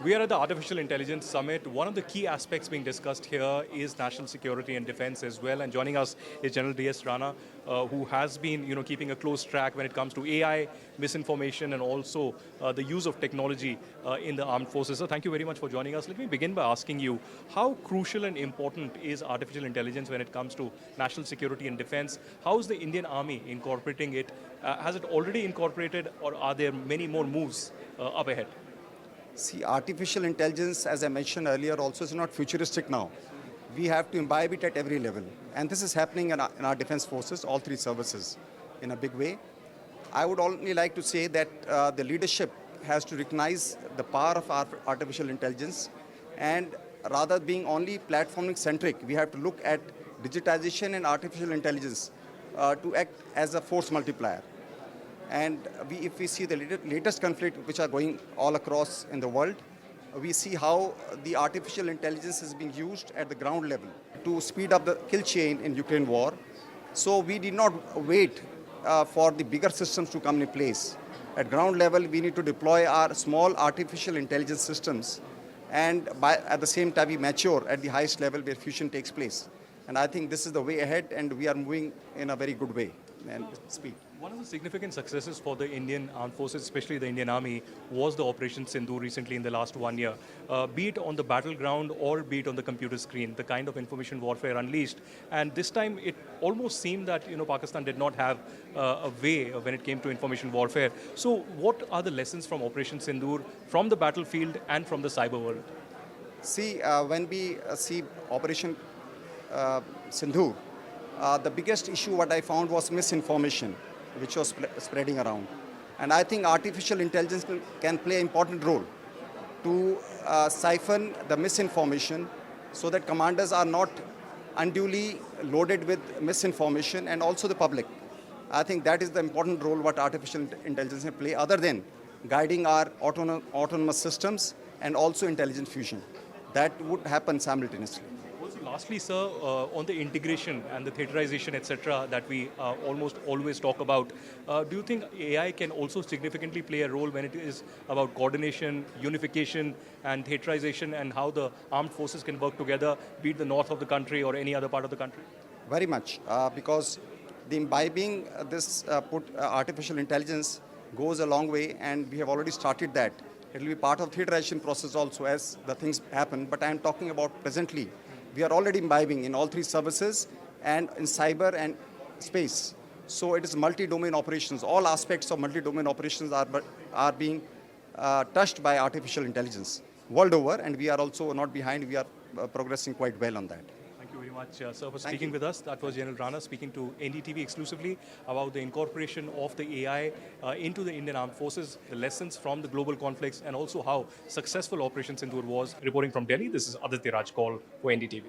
We are at the Artificial Intelligence Summit. One of the key aspects being discussed here is national security and defense as well. And joining us is General Dinesh Rana, who has been, keeping a close track when it comes to AI, misinformation, and also the use of technology in the armed forces. So thank you very much for joining us. Let me begin by asking you, how crucial and important is artificial intelligence when it comes to national security and defense? How is the Indian Army incorporating it? Has it already incorporated, or are there many more moves up ahead? See, artificial intelligence, as I mentioned earlier, also is not futuristic now. We have to imbibe it at every level. And this is happening in our defense forces, all three services, in a big way. I would only like to say that the leadership has to recognize the power of our artificial intelligence, and rather being only platforming centric, we have to look at digitization and artificial intelligence to act as a force multiplier. And if we see the latest conflict which are going all across in the world, we see how the artificial intelligence is being used at the ground level to speed up the kill chain in Ukraine war. So we did not wait for the bigger systems to come in place. At ground level, we need to deploy our small artificial intelligence systems, and at the same time we mature at the highest level where fusion takes place. And I think this is the way ahead, and we are moving in a very good way and speed. One of the significant successes for the Indian armed forces, especially the Indian Army, was the Operation Sindoor recently in the last 1 year. Be it on the battleground or be it on the computer screen, the kind of information warfare unleashed. And this time it almost seemed that Pakistan did not have a way when it came to information warfare. So what are the lessons from Operation Sindoor, from the battlefield and from the cyber world? See, when we see Operation Sindoor, the biggest issue what I found was misinformation, which was spreading around. And I think artificial intelligence can play an important role to siphon the misinformation so that commanders are not unduly loaded with misinformation, and also the public. I think that is the important role what artificial intelligence can play, other than guiding our autonomous systems and also intelligent fusion. That would happen simultaneously. Also, lastly, sir, on the integration and the theaterization, etc., that we almost always talk about, do you think AI can also significantly play a role when it is about coordination, unification, and theaterization, and how the armed forces can work together, be it the north of the country or any other part of the country? Very much, because the imbibing artificial intelligence goes a long way, and we have already started that. It will be part of theaterization process also as the things happen, but I am talking about presently. We are already imbibing in all three services and in cyber and space. So it is multi-domain operations. All aspects of multi-domain operations are being touched by artificial intelligence world over, and we are also not behind. We are progressing quite well on that. Thank you very much, sir, for speaking with us. That was General Rana speaking to NDTV exclusively about the incorporation of the AI into the Indian Armed Forces, the lessons from the global conflicts, and also how successful Operation Sindoor was. Reporting from Delhi, this is Aditya Rajkol for NDTV.